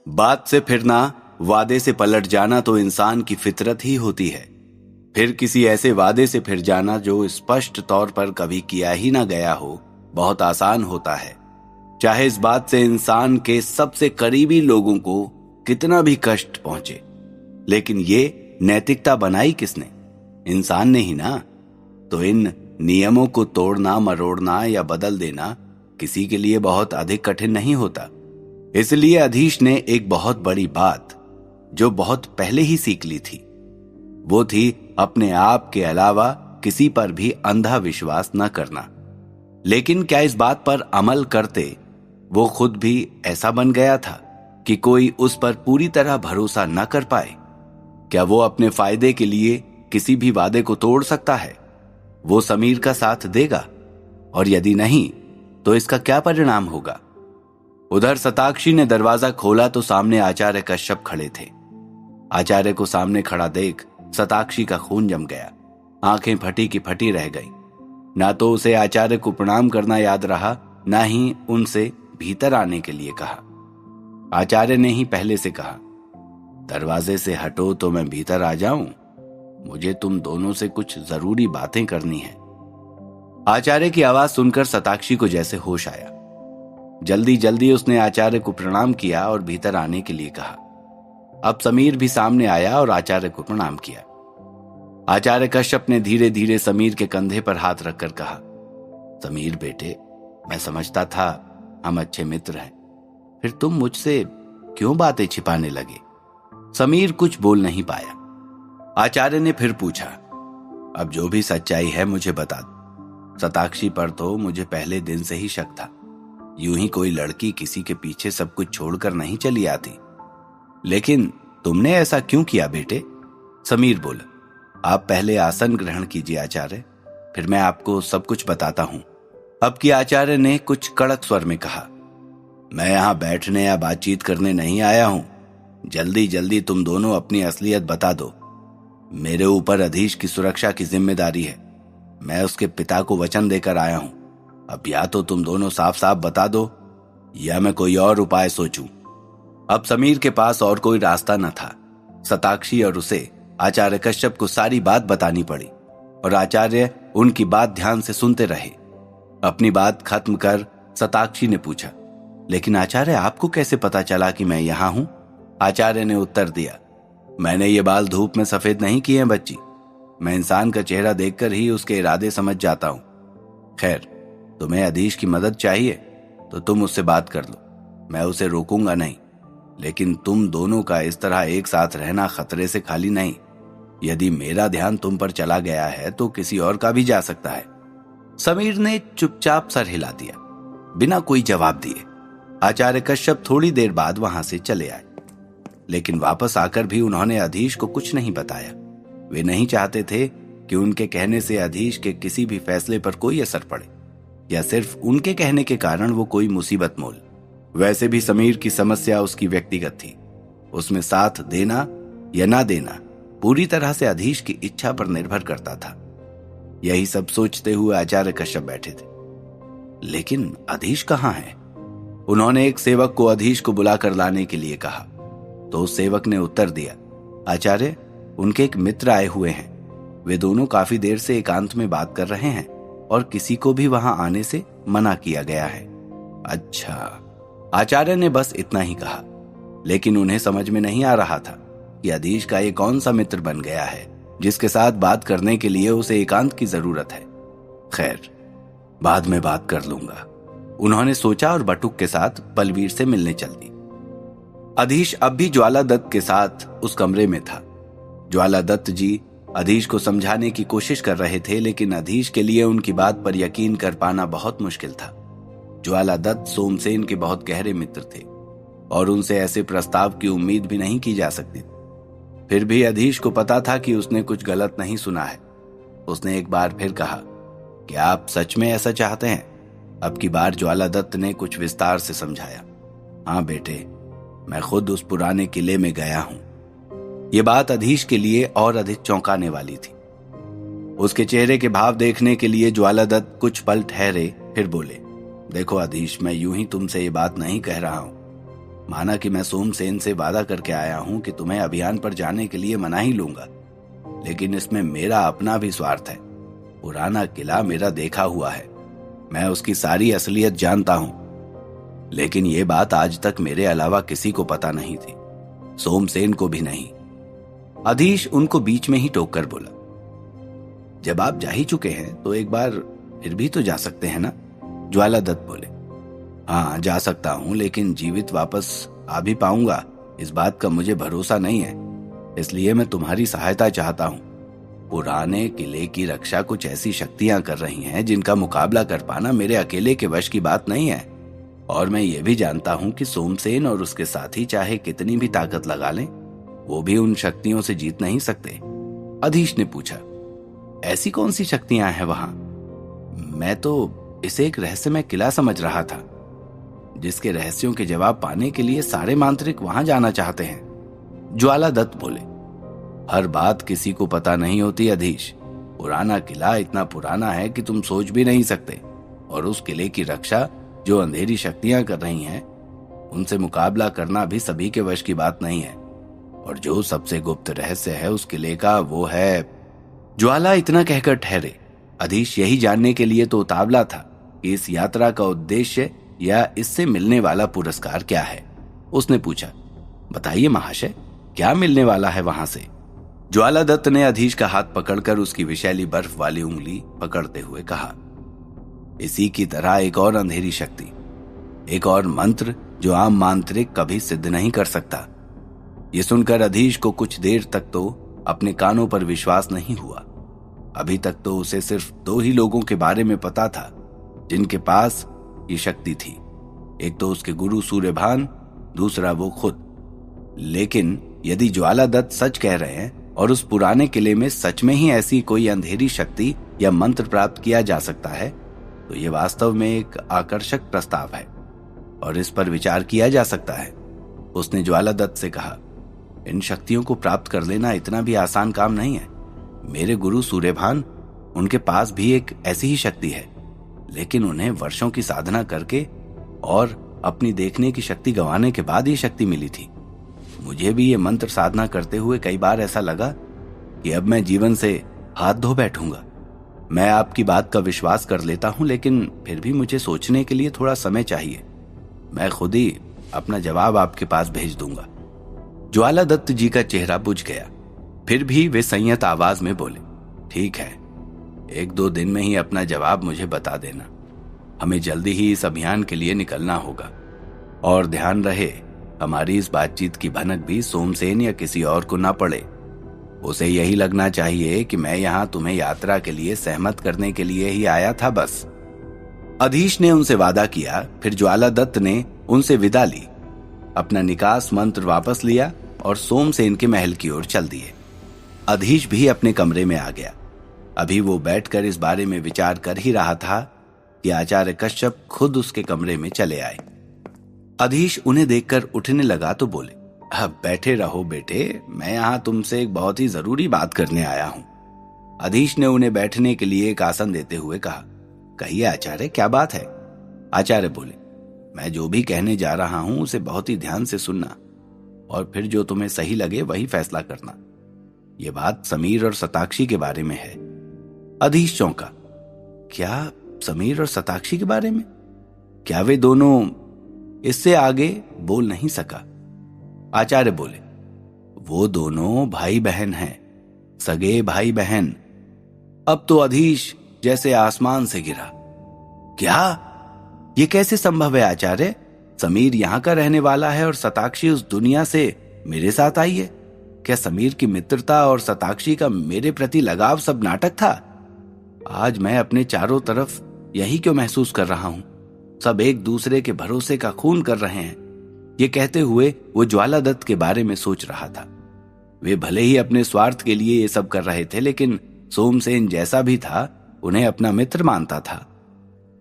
बात से फिरना, वादे से पलट जाना तो इंसान की फितरत ही होती है। फिर किसी ऐसे वादे से फिर जाना जो स्पष्ट तौर पर कभी किया ही ना गया हो, बहुत आसान होता है। चाहे इस बात से इंसान के सबसे करीबी लोगों को कितना भी कष्ट पहुंचे। लेकिन ये नैतिकता बनाई किसने? इंसान ने ही ना। तो इन नियमों को तोड़ना, मरोड़ना या बदल देना किसी के लिए बहुत अधिक कठिन नहीं होता। इसलिए अधीश ने एक बहुत बड़ी बात जो बहुत पहले ही सीख ली थी, वो थी अपने आप के अलावा किसी पर भी अंधा विश्वास न करना। लेकिन क्या इस बात पर अमल करते वो खुद भी ऐसा बन गया था कि कोई उस पर पूरी तरह भरोसा न कर पाए? क्या वो अपने फायदे के लिए किसी भी वादे को तोड़ सकता है? वो समीर का साथ देगा? और यदि नहीं तो इसका क्या परिणाम होगा? उधर शताक्षी ने दरवाजा खोला तो सामने आचार्य कश्यप खड़े थे। आचार्य को सामने खड़ा देख शताक्षी का खून जम गया। आंखें फटी की फटी रह गई। ना तो उसे आचार्य को प्रणाम करना याद रहा, ना ही उनसे भीतर आने के लिए कहा। आचार्य ने ही पहले से कहा, दरवाजे से हटो तो मैं भीतर आ जाऊं। मुझे तुम दोनों से कुछ जरूरी बातें करनी है। आचार्य की आवाज सुनकर शताक्षी को जैसे होश आया। जल्दी जल्दी उसने आचार्य को प्रणाम किया और भीतर आने के लिए कहा। अब समीर भी सामने आया और आचार्य को प्रणाम किया। आचार्य कश्यप ने धीरे धीरे समीर के कंधे पर हाथ रखकर कहा, समीर बेटे, मैं समझता था हम अच्छे मित्र हैं, फिर तुम मुझसे क्यों बातें छिपाने लगे? समीर कुछ बोल नहीं पाया। आचार्य ने फिर पूछा, अब जो भी सच्चाई है मुझे बता दो। शताक्षी पर तो मुझे पहले दिन से ही शक था। यूं ही कोई लड़की किसी के पीछे सब कुछ छोड़कर नहीं चली आती। लेकिन तुमने ऐसा क्यों किया बेटे? समीर बोला, आप पहले आसन ग्रहण कीजिए आचार्य, फिर मैं आपको सब कुछ बताता हूं। अब की आचार्य ने कुछ कड़क स्वर में कहा, मैं यहां बैठने या बातचीत करने नहीं आया हूं। जल्दी जल्दी तुम दोनों अपनी असलियत बता दो। मेरे ऊपर अधीश की सुरक्षा की जिम्मेदारी है। मैं उसके पिता को वचन देकर आया हूं। अब या तो तुम दोनों साफ साफ बता दो या मैं कोई और उपाय सोचूं। अब समीर के पास और कोई रास्ता न था। शताक्षी और उसे आचार्य कश्यप को सारी बात बतानी पड़ी और आचार्य उनकी बात ध्यान से सुनते रहे। अपनी बात खत्म कर शताक्षी ने पूछा, लेकिन आचार्य आपको कैसे पता चला कि मैं यहां हूं? आचार्य ने उत्तर दिया, मैंने ये बाल धूप में सफेद नहीं किए हैं बच्ची। मैं इंसान का चेहरा देखकर ही उसके इरादे समझ जाता हूं। खैर, तुम्हें अधीश की मदद चाहिए तो तुम उससे बात कर लो, मैं उसे रोकूंगा नहीं। लेकिन तुम दोनों का इस तरह एक साथ रहना खतरे से खाली नहीं। यदि मेरा ध्यान तुम पर चला गया है तो किसी और का भी जा सकता है। समीर ने चुपचाप सर हिला दिया, बिना कोई जवाब दिए। आचार्य कश्यप थोड़ी देर बाद वहां से चले आए, लेकिन वापस आकर भी उन्होंने अधीश को कुछ नहीं बताया। वे नहीं चाहते थे कि उनके कहने से अधीश के किसी भी फैसले पर कोई असर पड़े, या सिर्फ उनके कहने के कारण वो कोई मुसीबत मोल। वैसे भी समीर की समस्या उसकी व्यक्तिगत थी। उसमें साथ देना या ना देना पूरी तरह से अधीश की इच्छा पर निर्भर करता था। यही सब सोचते हुए आचार्य कश्यप बैठे थे। लेकिन अधीश कहाँ है? उन्होंने एक सेवक को अधीश को बुलाकर लाने के लिए कहा तो उस सेवक ने उत्तर दिया, आचार्य, उनके एक मित्र आए हुए हैं। वे दोनों काफी देर से एकांत में बात कर रहे हैं और किसी को भी वहां आने से मना किया गया है। अच्छा, आचार्य ने बस इतना ही कहा, लेकिन उन्हें समझ में नहीं आ रहा था कि अधीश का ये कौन सा मित्र बन गया है जिसके साथ बात करने के लिए उसे एकांत की जरूरत है। खैर, बाद में बात कर लूंगा, उन्होंने सोचा और बटुक के साथ बलवीर से मिलने चल दी। अधीश अब भी ज्वाला दत्त के साथ उस कमरे में था। ज्वाला दत्त जी अधीश को समझाने की कोशिश कर रहे थे, लेकिन अधीश के लिए उनकी बात पर यकीन कर पाना बहुत मुश्किल था। ज्वाला दत्त सोमसेन के बहुत गहरे मित्र थे और उनसे ऐसे प्रस्ताव की उम्मीद भी नहीं की जा सकती। फिर भी अधीश को पता था कि उसने कुछ गलत नहीं सुना है। उसने एक बार फिर कहा, क्या आप सच में ऐसा चाहते हैं? अब की बार ज्वाला दत्त ने कुछ विस्तार से समझाया। हाँ बेटे, मैं खुद उस पुराने किले में गया हूं। यह बात अधीश के लिए और अधिक चौंकाने वाली थी। उसके चेहरे के भाव देखने के लिए ज्वाला दत्त कुछ पल ठहरे, फिर बोले, देखो अधीश, मैं यूं ही तुमसे ये बात नहीं कह रहा हूं। माना कि मैं सोमसेन से वादा करके आया हूं कि तुम्हें अभियान पर जाने के लिए मना ही लूंगा, लेकिन इसमें मेरा अपना भी स्वार्थ है। पुराना किला मेरा देखा हुआ है, मैं उसकी सारी असलियत जानता हूं, लेकिन ये बात आज तक मेरे अलावा किसी को पता नहीं थी, सोमसेन को भी नहीं। अधीश उनको बीच में ही टोक कर बोला, जब आप जा ही चुके हैं तो एक बार फिर भी तो जा सकते हैं ना? ज्वालादत्त बोले, हाँ जा सकता हूं, लेकिन जीवित वापस आ भी पाऊंगा इस बात का मुझे भरोसा नहीं है, इसलिए मैं तुम्हारी सहायता चाहता हूं। पुराने किले की रक्षा कुछ ऐसी शक्तियां कर रही हैं जिनका मुकाबला कर पाना मेरे अकेले के वश की बात नहीं है, और मैं ये भी जानता हूं कि सोमसेन और उसके साथी चाहे कितनी भी ताकत लगा लें, वो भी उन शक्तियों से जीत नहीं सकते। अधीश ने पूछा, ऐसी कौन सी शक्तियां हैं वहां? मैं तो इसे एक रहस्यमय किला समझ रहा था, जिसके रहस्यों के जवाब पाने के लिए सारे मांत्रिक वहां जाना चाहते हैं। ज्वालादत्त बोले, हर बात किसी को पता नहीं होती अधीश। पुराना किला इतना पुराना है कि तुम सोच भी नहीं सकते, और उस किले की रक्षा जो अंधेरी शक्तियां कर रही हैं, उनसे मुकाबला करना भी सभी के वश की बात नहीं है। और जो सबसे गुप्त रहस्य है उस किले का, वो है। ज्वाला इतना कहकर ठहरे। अधीश यही जानने के लिए तो उतावला था कि इस यात्रा का उद्देश्य या इससे मिलने वाला पुरस्कार क्या है। उसने पूछा, बताइए महाशय, क्या मिलने वाला है वहां से? ज्वालादत्त ने अधीश का हाथ पकड़कर उसकी विषैली बर्फ वाली उंगली पकड़ते हुए कहा, इसी की तरह एक और अंधेरी शक्ति, एक और मंत्र जो आम मांत्रिक कभी सिद्ध नहीं कर सकता। ये सुनकर अधीश को कुछ देर तक तो अपने कानों पर विश्वास नहीं हुआ। अभी तक तो उसे सिर्फ 2 ही लोगों के बारे में पता था जिनके पास ये शक्ति थी, एक तो उसके गुरु सूर्यभान, दूसरा वो खुद। लेकिन यदि ज्वालादत्त सच कह रहे हैं और उस पुराने किले में सच में ही ऐसी कोई अंधेरी शक्ति या मंत्र प्राप्त किया जा सकता है, तो ये वास्तव में एक आकर्षक प्रस्ताव है और इस पर विचार किया जा सकता है। उसने ज्वालादत्त से कहा, इन शक्तियों को प्राप्त कर लेना इतना भी आसान काम नहीं है। मेरे गुरु सूर्यभान, उनके पास भी एक ऐसी ही शक्ति है, लेकिन उन्हें वर्षों की साधना करके और अपनी देखने की शक्ति गंवाने के बाद ये शक्ति मिली थी। मुझे भी ये मंत्र साधना करते हुए कई बार ऐसा लगा कि अब मैं जीवन से हाथ धो बैठूंगा। मैं आपकी बात का विश्वास कर लेता हूं, लेकिन फिर भी मुझे सोचने के लिए थोड़ा समय चाहिए। मैं खुद ही अपना जवाब आपके पास भेज दूंगा। ज्वालादत्त जी का चेहरा बुझ गया, फिर भी वे संयत आवाज में बोले, ठीक है, 1-2 दिन में ही अपना जवाब मुझे बता देना। हमें जल्दी ही इस अभियान के लिए निकलना होगा, और ध्यान रहे हमारी इस बातचीत की भनक भी सोमसेन या किसी और को ना पड़े। उसे यही लगना चाहिए कि मैं यहाँ तुम्हें यात्रा के लिए सहमत करने के लिए ही आया था बस। अधीश ने उनसे वादा किया। फिर ज्वालादत्त ने उनसे विदा ली, अपना निकास मंत्र वापस लिया और सोमसेन के महल की ओर चल दिए। अधीश भी अपने कमरे में आ गया। अभी वो बैठकर इस बारे में विचार कर ही रहा था कि आचार्य कश्यप खुद उसके कमरे में चले आए। अधीश उन्हें देखकर उठने लगा तो बोले, अब बैठे रहो बेटे, मैं यहाँ तुमसे एक बहुत ही जरूरी बात करने आया हूँ। अधीश ने उन्हें बैठने के लिए एक आसन देते हुए कहा, कहिए आचार्य, क्या बात है? आचार्य बोले, मैं जो भी कहने जा रहा हूं उसे बहुत ही ध्यान से सुनना, और फिर जो तुम्हें सही लगे वही फैसला करना। यह बात समीर और सताक्षी के बारे में है। अधीश चौंका, क्या समीर और सताक्षी के बारे में? क्या वे दोनों? इससे आगे बोल नहीं सका। आचार्य बोले, वो दोनों भाई बहन हैं, सगे भाई बहन। अब तो अधीश जैसे आसमान से गिरा। क्या? ये कैसे संभव है आचार्य? समीर यहाँ का रहने वाला है और सताक्षी उस दुनिया से मेरे साथ आई है। क्या समीर की मित्रता और सताक्षी का मेरे प्रति लगाव सब नाटक था? आज मैं अपने चारों तरफ यही क्यों महसूस कर रहा हूं? सब एक दूसरे के भरोसे का खून कर रहे हैं। ये कहते हुए वो ज्वालादत्त के बारे में सोच रहा था। वे भले ही अपने स्वार्थ के लिए ये सब कर रहे थे, लेकिन सोमसेन जैसा भी था उन्हें अपना मित्र मानता था,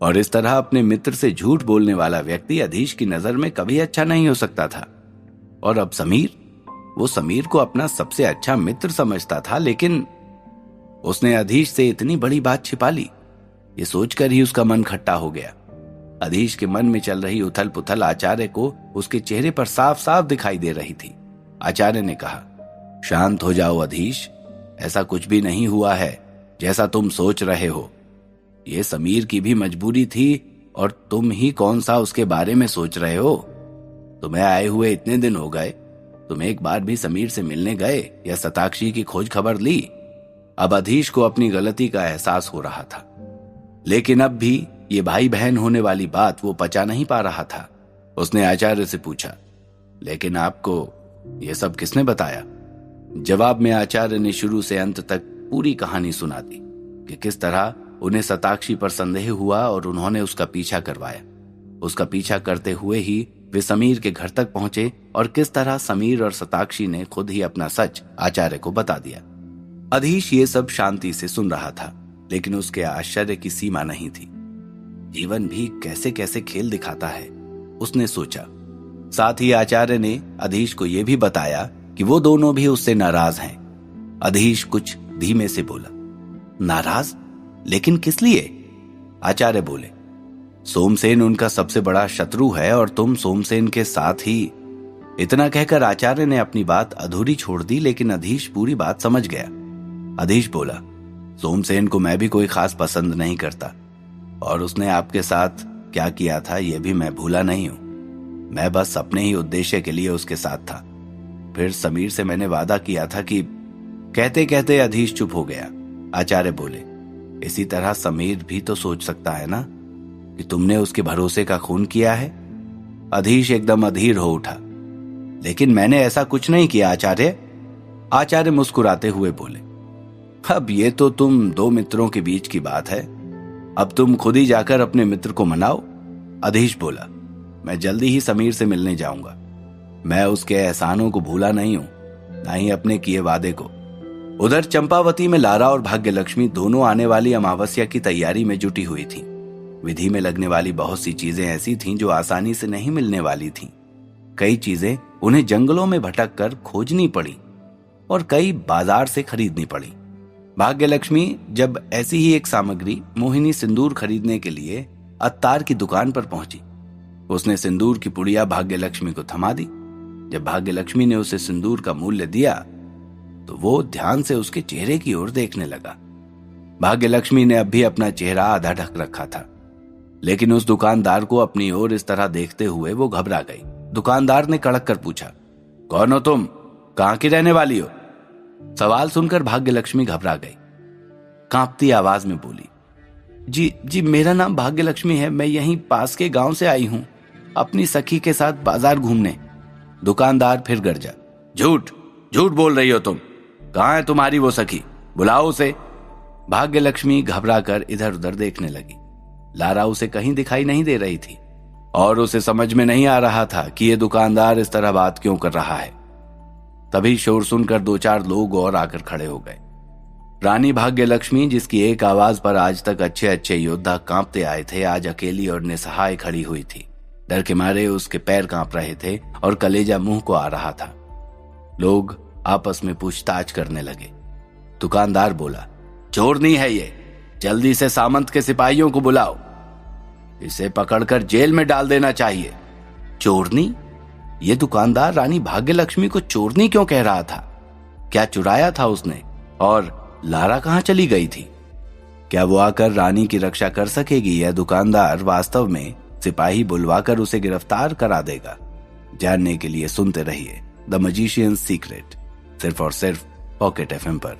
और इस तरह अपने मित्र से झूठ बोलने वाला व्यक्ति अधीश की नजर में कभी अच्छा नहीं हो सकता था। और अब समीर, वो समीर को अपना सबसे अच्छा मित्र समझता था, लेकिन उसने अधीश से इतनी बड़ी बात छिपा ली। ये सोचकर ही उसका मन खट्टा हो गया। अधीश के मन में चल रही उथल पुथल आचार्य को उसके चेहरे पर साफ साफ दिखाई दे रही थी। आचार्य ने कहा, शांत हो जाओ अधीश, ऐसा कुछ भी नहीं हुआ है जैसा तुम सोच रहे हो। ये समीर की भी मजबूरी थी और तुम ही कौन सा उसके बारे में सोच रहे हो। तुम्हें आए हुए इतने दिन हो गए, तुम एक बार भी समीर से मिलने गए या शताक्षी की खोज खबर ली? अब अधीश को अपनी गलती का एहसास हो रहा था, लेकिन अब भी ये भाई बहन होने वाली बात वो पचा नहीं पा रहा था। उसने आचार्य से पूछा, लेकिन आपको ये सब किसने बताया? जवाब में आचार्य ने शुरू से अंत तक पूरी कहानी सुना दी कि किस तरह उन्हें शताक्षी पर संदेह हुआ और उन्होंने उसका पीछा करवाया। उसका पीछा करते हुए ही वे समीर के घर तक पहुंचे और किस तरह समीर और शताक्षी ने खुद ही अपना सच आचार्य को बता दिया। अधीश ये सब शांति से सुन रहा था, लेकिन उसके आश्चर्य की सीमा नहीं थी। जीवन भी कैसे कैसे खेल दिखाता है, उसने सोचा। साथ ही आचार्य ने अधीश को यह भी बताया कि वो दोनों भी उससे नाराज हैं। अधीश कुछ धीमे से बोला, नाराज? लेकिन किस लिए? आचार्य बोले, सोमसेन उनका सबसे बड़ा शत्रु है और तुम सोमसेन के साथ ही। इतना कहकर आचार्य ने अपनी बात अधूरी छोड़ दी, लेकिन अधीश पूरी बात समझ गया। अधीश बोला, सोमसेन को मैं भी कोई खास पसंद नहीं करता और उसने आपके साथ क्या किया था यह भी मैं भूला नहीं हूं। मैं बस अपने ही उद्देश्य के लिए उसके साथ था। फिर समीर से मैंने वादा किया था कि। कहते कहते अधीश चुप हो गया। आचार्य बोले, इसी तरह समीर भी तो सोच सकता है ना कि तुमने उसके भरोसे का खून किया है। अधीश एकदम अधीर हो उठा, लेकिन मैंने ऐसा कुछ नहीं किया आचार्य। आचार्य मुस्कुराते हुए बोले, अब ये तो तुम दो मित्रों के बीच की बात है, अब तुम खुद ही जाकर अपने मित्र को मनाओ। अधीश बोला, मैं जल्दी ही समीर से मिलने जाऊंगा। मैं उसके एहसानों को भूला नहीं हूं, ना ही अपने किए वादे को। उधर चंपावती में लारा और भाग्यलक्ष्मी दोनों आने वाली अमावस्या की तैयारी में जुटी हुई थीं। विधि में लगने वाली बहुत सी चीजें ऐसी थीं जो आसानी से नहीं मिलने वाली थीं। कई चीजें उन्हें जंगलों में भटक कर खोजनी पड़ी और कई बाजार से खरीदनी पड़ी। भाग्यलक्ष्मी जब ऐसी ही एक सामग्री मोहिनी सिंदूर खरीदने के लिए अत्तार की दुकान पर पहुंची। उसने सिंदूर की पुड़िया भाग्यलक्ष्मी को थमा दी। जब भाग्यलक्ष्मी ने उसे सिंदूर का मूल्य दिया तो वो ध्यान से उसके चेहरे की ओर देखने लगा। भाग्यलक्ष्मी ने अब भी अपना चेहरा आधा ढक रखा था, लेकिन उस दुकानदार को अपनी ओर इस तरह देखते हुए वो घबरा गई। दुकानदार ने कड़क कर पूछा, कौन हो तुम? कहां की रहने वाली हो? सवाल सुनकर भाग्यलक्ष्मी घबरा गई। कांपती आवाज में बोली, जी मेरा नाम भाग्यलक्ष्मी है, मैं यहीं पास के गांव से आई हूं अपनी सखी के साथ बाजार घूमने। दुकानदार फिर गरजा, झूठ झूठ बोल रही हो तुम। कहां है तुम्हारी वो सखी? बुलाओ उसे। भाग्यलक्ष्मी घबरा कर इधर उधर देखने लगी। लारा उसे कहीं दिखाई नहीं दे रही थी और उसे समझ में नहीं आ रहा था कि ये दुकानदार इस तरह बात क्यों कर रहा है। तभी शोर सुनकर दो चार लोग और आकर खड़े हो गए। रानी भाग्यलक्ष्मी, जिसकी एक आवाज पर आज तक अच्छे अच्छे योद्धा कांपते आए थे, आज अकेली और निसहाय खड़ी हुई थी। डर के मारे उसके पैर कांप रहे थे और कलेजा मुंह को आ रहा था। लोग आपस में पूछताछ करने लगे। दुकानदार बोला, चोरनी है ये, जल्दी से सामंत के सिपाहियों को बुलाओ, इसे पकड़कर जेल में डाल देना चाहिए। चोरनी? ये दुकानदार रानी भाग्यलक्ष्मी को चोरनी क्यों कह रहा था? क्या चुराया था उसने? और लारा कहां चली गई थी? क्या वो आकर रानी की रक्षा कर सकेगी या दुकानदार वास्तव में सिपाही बुलवाकर उसे गिरफ्तार करा देगा? जानने के लिए सुनते रहिए द मजिशियंस सीक्रेट, सिर्फ और सिर्फ पॉकेट FM पर।